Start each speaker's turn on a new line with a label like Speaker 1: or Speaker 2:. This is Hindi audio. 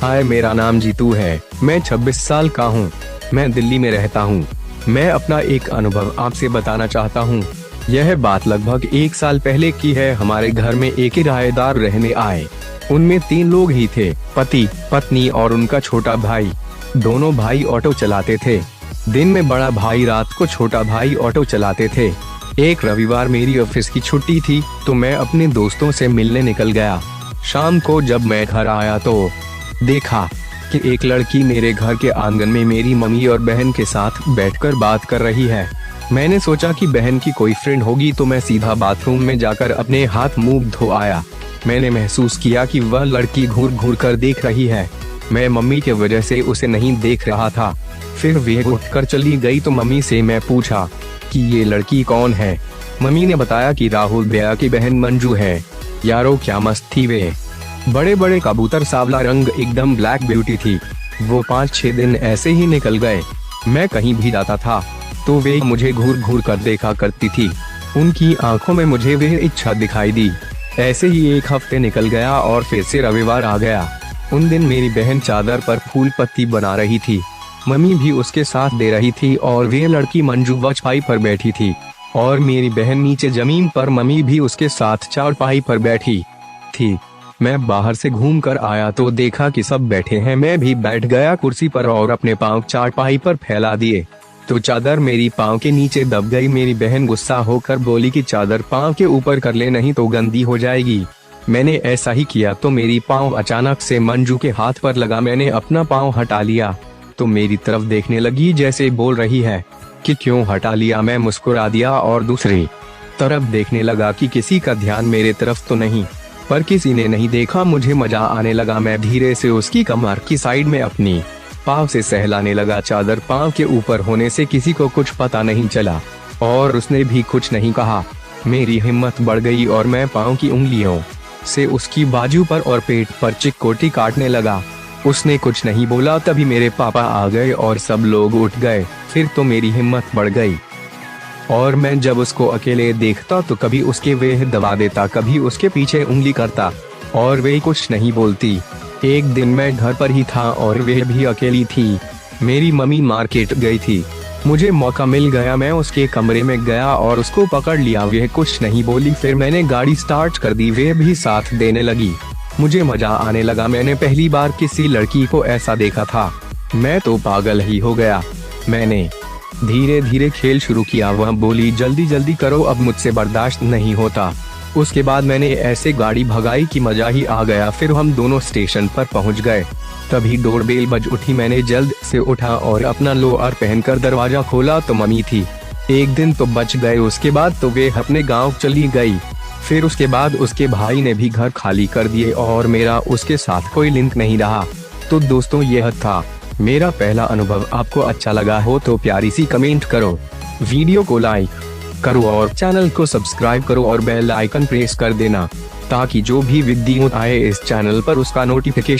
Speaker 1: हाय, मेरा नाम जीतू है। मैं 26 साल का हूँ। मैं दिल्ली में रहता हूँ। मैं अपना एक अनुभव आपसे बताना चाहता हूँ। यह बात लगभग 1 साल पहले की है। हमारे घर में एक किराएदार रहने आए। उनमें 3 लोग ही थे, पति, पत्नी और उनका छोटा भाई। दोनों भाई ऑटो चलाते थे। दिन में बड़ा भाई, रात को छोटा भाई ऑटो चलाते थे। एक रविवार मेरी ऑफिस की छुट्टी थी तो मैं अपने दोस्तों से मिलने निकल गया। शाम को जब मैं घर आया तो देखा कि एक लड़की मेरे घर के आंगन में मेरी मम्मी और बहन के साथ बैठकर बात कर रही है। मैंने सोचा कि बहन की कोई फ्रेंड होगी तो मैं सीधा बाथरूम में जाकर अपने हाथ मुंह धो आया। मैंने महसूस किया कि वह लड़की घूर घूर कर देख रही है। मैं मम्मी के वजह से उसे नहीं देख रहा था। फिर वह उठकर चली गई तो मम्मी से मैं पूछा कि ये लड़की कौन है। मम्मी ने बताया कि राहुल भैया की बहन मंजू है। यारो क्या मस्त थी वे। बड़े बड़े कबूतर, सांवला रंग, एकदम ब्लैक ब्यूटी थी। वो 5-6 दिन ऐसे ही निकल गए। मैं कहीं भी जाता था तो वे मुझे घूर घूर कर देखा करती थी। उनकी आंखों में मुझे वह इच्छा दिखाई दी। ऐसे ही 1 हफ्ते निकल गया और फिर से रविवार आ गया। उन दिन मेरी बहन चादर पर फूल पत्ती बना रही थी। मम्मी भी उसके साथ दे रही थी और वह लड़की मंजू चारपाई पर बैठी थी और मेरी बहन नीचे जमीन पर, मम्मी भी उसके साथ चारपाई पर बैठी थी। मैं बाहर से घूम कर आया तो देखा कि सब बैठे हैं। मैं भी बैठ गया कुर्सी पर और अपने पाँव चारपाई पर फैला दिए तो चादर मेरी पाँव के नीचे दब गई। मेरी बहन गुस्सा होकर बोली कि चादर पाँव के ऊपर कर ले, नहीं तो गंदी हो जाएगी। मैंने ऐसा ही किया तो मेरी पाँव अचानक से मंजू के हाथ पर लगा। मैंने अपना पाँव हटा लिया तो मेरी तरफ देखने लगी जैसे बोल रही है कि क्यों हटा लिया। मैं मुस्कुरा दिया और दूसरी तरफ देखने लगा कि किसी का ध्यान मेरे तरफ तो नहीं, पर किसी ने नहीं देखा। मुझे मजा आने लगा। मैं धीरे से उसकी कमर की साइड में अपनी पाँव से सहलाने लगा। चादर पाँव के ऊपर होने से किसी को कुछ पता नहीं चला और उसने भी कुछ नहीं कहा। मेरी हिम्मत बढ़ गई और मैं पाँव की उंगलियों से उसकी बाजू पर और पेट पर चिकोटी काटने लगा। उसने कुछ नहीं बोला। तभी मेरे पापा आ गए और सब लोग उठ गए। फिर तो मेरी हिम्मत बढ़ गई और मैं जब उसको अकेले देखता तो कभी उसके वेह दबा देता, कभी उसके पीछे उंगली करता और वे कुछ नहीं बोलती। एक दिन मैं घर पर ही था और वह भी अकेली थी। मेरी मम्मी मार्केट गई थी। मुझे मौका मिल गया। मैं उसके कमरे में गया और उसको पकड़ लिया। वह कुछ नहीं बोली। फिर मैंने गाड़ी स्टार्ट कर दी। वह भी साथ देने लगी। मुझे मजा आने लगा। मैंने पहली बार किसी लड़की को ऐसा देखा था। मैं तो पागल ही हो गया। मैंने धीरे धीरे खेल शुरू किया। वह बोली जल्दी जल्दी करो, अब मुझसे बर्दाश्त नहीं होता। उसके बाद मैंने ऐसे गाड़ी भगाई कि मजा ही आ गया। फिर हम दोनों स्टेशन पर पहुंच गए। तभी डोरबेल बज उठी। मैंने जल्द से उठा और अपना लोअर पहनकर दरवाजा खोला तो मम्मी थी। एक दिन तो बच गए। उसके बाद तो वे अपने गाँव चली गई। फिर उसके बाद उसके भाई ने भी घर खाली कर दिए और मेरा उसके साथ कोई लिंक नहीं रहा। तो दोस्तों, यह था मेरा पहला अनुभव। आपको अच्छा लगा हो तो प्यारी सी कमेंट करो, वीडियो को लाइक करो और चैनल को सब्सक्राइब करो और बेल आइकन प्रेस कर देना ताकि जो भी वीडियो आए इस चैनल पर उसका नोटिफिकेशन